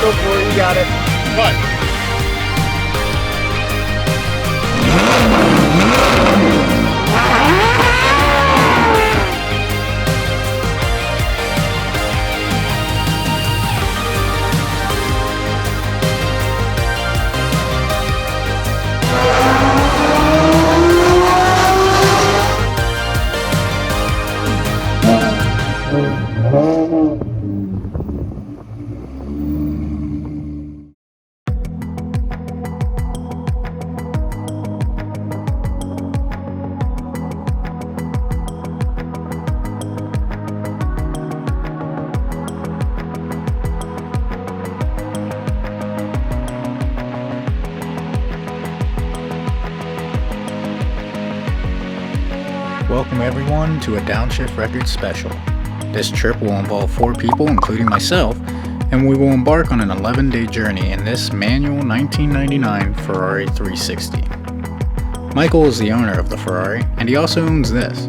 Go for it, you got it. What? Welcome everyone to a DownShiftRecords special. This trip will involve 4 people, including myself, and we will embark on an 11-day journey in this manual 1999 Ferrari 360. Michael is the owner of the Ferrari, and he also owns this.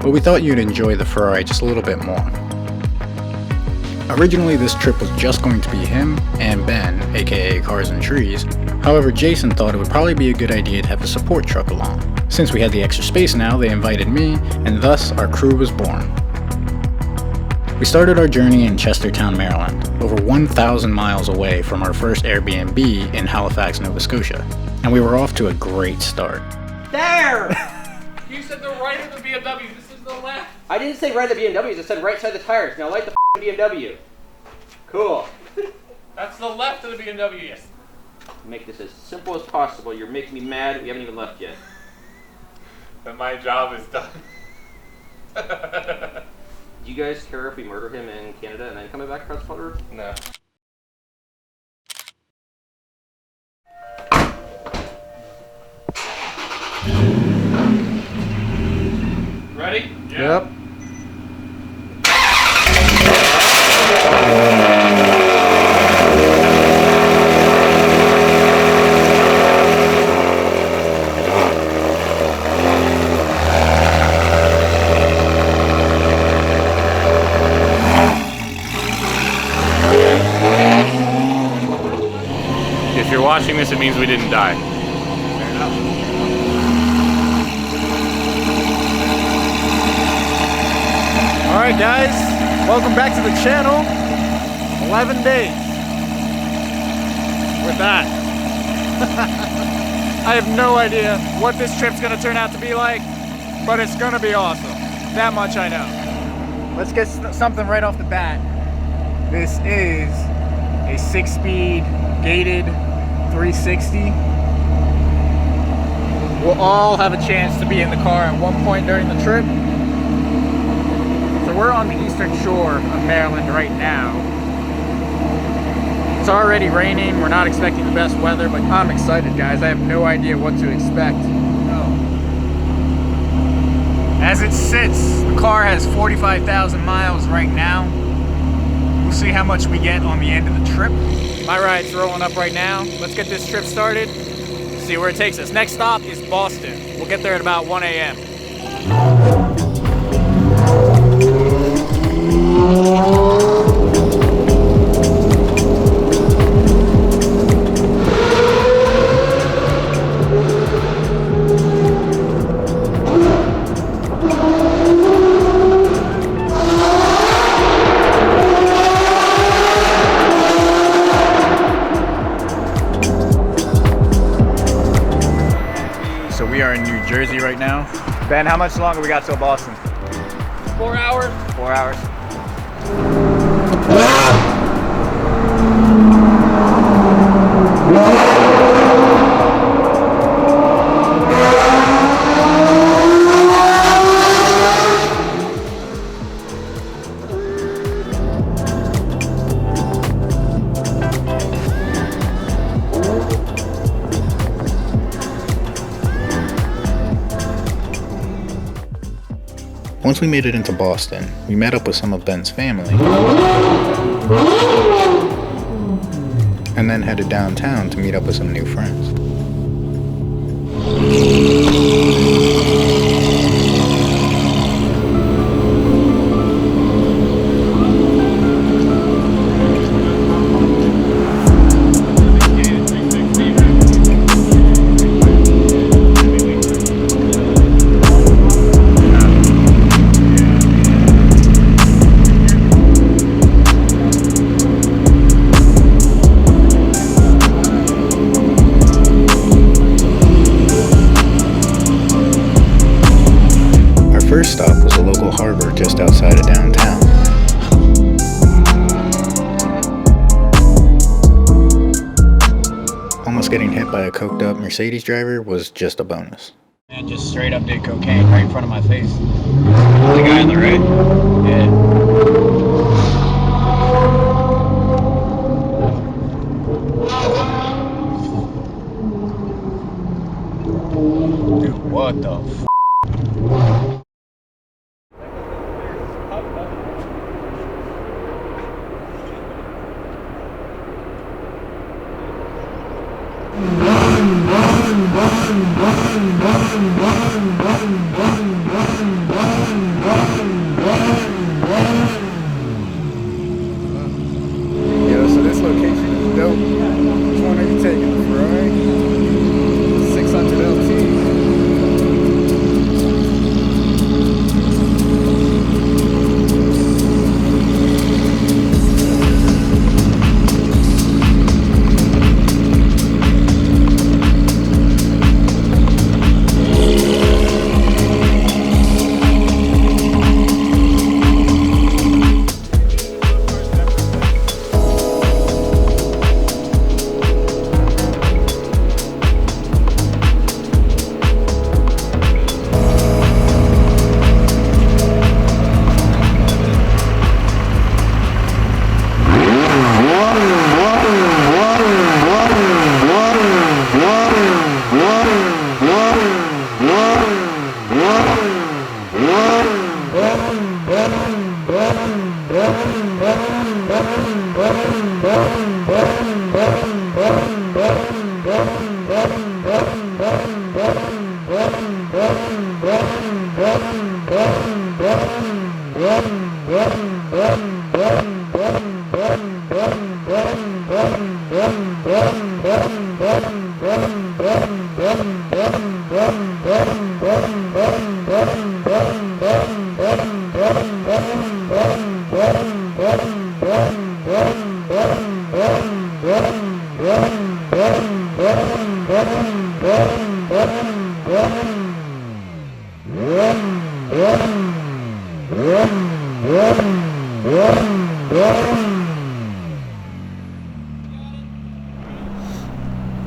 But we thought you'd enjoy the Ferrari just a little bit more. Originally this trip was just going to be him and Ben, aka Cars and Trees. However, Jason thought it would probably be a good idea to have a support truck along. Since we had the extra space now, they invited me, and thus our crew was born. We started our journey in Chestertown, Maryland, over 1,000 miles away from our first Airbnb in Halifax, Nova Scotia, and we were off to a great start. There! You said the right of the BMW, this is the left. I didn't say right of the BMWs, I said right side of the tires. Now light the BMW. Cool. That's the left of the BMW, yes. Make this as simple as possible. You're making me mad. We haven't even left yet. But my job is done. Do you guys care if we murder him in Canada and then coming back across the border? No. Ready? Yep. If you're watching this, it means we didn't die. Fair enough. Alright guys, welcome back to the channel. 11 days. With that. I have no idea what this trip's gonna turn out to be like, but it's gonna be awesome. That much I know. Let's get something right off the bat. This is a 6-speed gated 360. We'll all have a chance to be in the car at one point during the trip. So we're on the eastern shore of Maryland right now. It's already raining. We're not expecting the best weather, but I'm excited, guys. I have no idea what to expect. As it sits, the car has 45,000 miles right now. We'll see how much we get on the end of the trip. My ride's rolling up right now. Let's get this trip started, see where it takes us. Next stop is Boston. We'll get there at about 1 a.m. We are in New Jersey right now. Ben, how much longer we got till Boston? 4 hours. 4 hours. Once we made it into Boston, we met up with some of Ben's family, and then headed downtown to meet up with some new friends. First stop was a local harbor just outside of downtown. Almost getting hit by a coked up Mercedes driver was just a bonus. And just straight up did cocaine right in front of my face. The guy on the right? Yeah. Dude, what the f***? Yo, so this location is dope. Which one are you taking? The Ferrari 600 LT?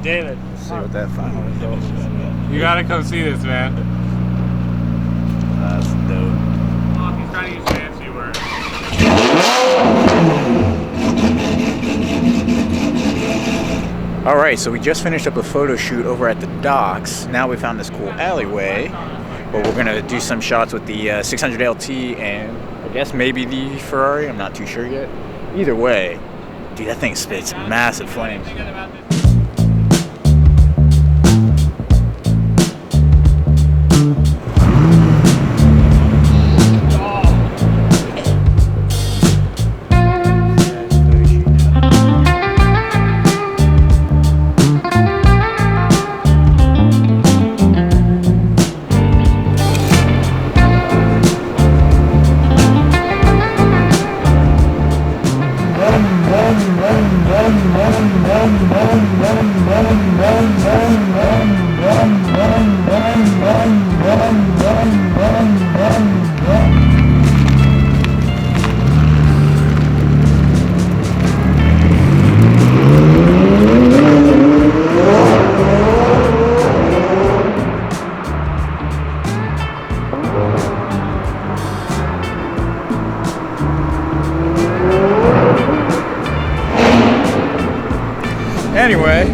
David, Let's see what that final result is. you gotta come see this, man. That's dope. Oh, he's trying to use fancy words. Alright, so we just finished up a photo shoot over at the docks. Now we found this cool alleyway, but we're gonna do some shots with the 600 LT and I guess maybe the Ferrari. I'm not too sure yet. Either way, dude, that thing spits massive flames. Anyway,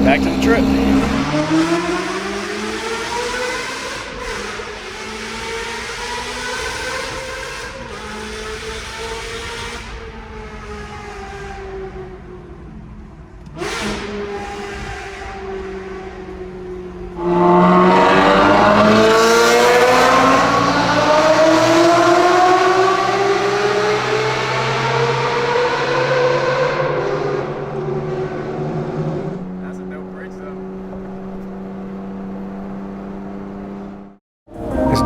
back to the trip.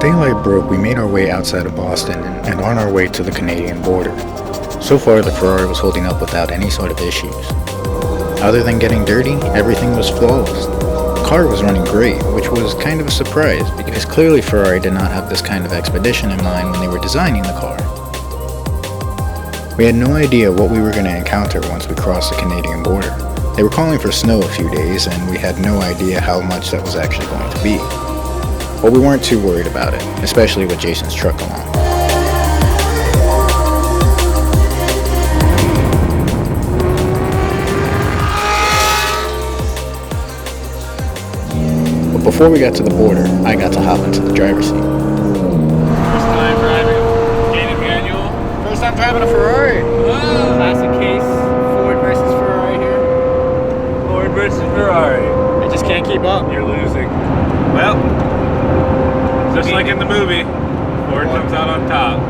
daylight broke, we made our way outside of Boston and on our way to the Canadian border. So far, the Ferrari was holding up without any sort of issues. Other than getting dirty, everything was flawless. The car was running great, which was kind of a surprise because clearly Ferrari did not have this kind of expedition in mind when they were designing the car. We had no idea what we were going to encounter once we crossed the Canadian border. They were calling for snow a few days, and we had no idea how much that was actually going to be. But we weren't too worried about it, especially with Jason's truck along. But before we got to the border, I got to hop into the driver's seat. First time driving gated manual. First time driving a Ferrari. Classic case, Ford versus Ferrari here. Ford versus Ferrari. I just can't keep up. You're losing. Well, just like in the movie, Ford comes out on top.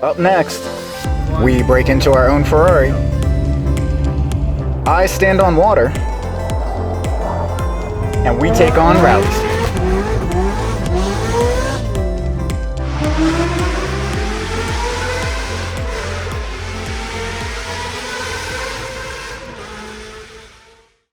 Up next, we break into our own Ferrari. I stand on water, and we take on rally.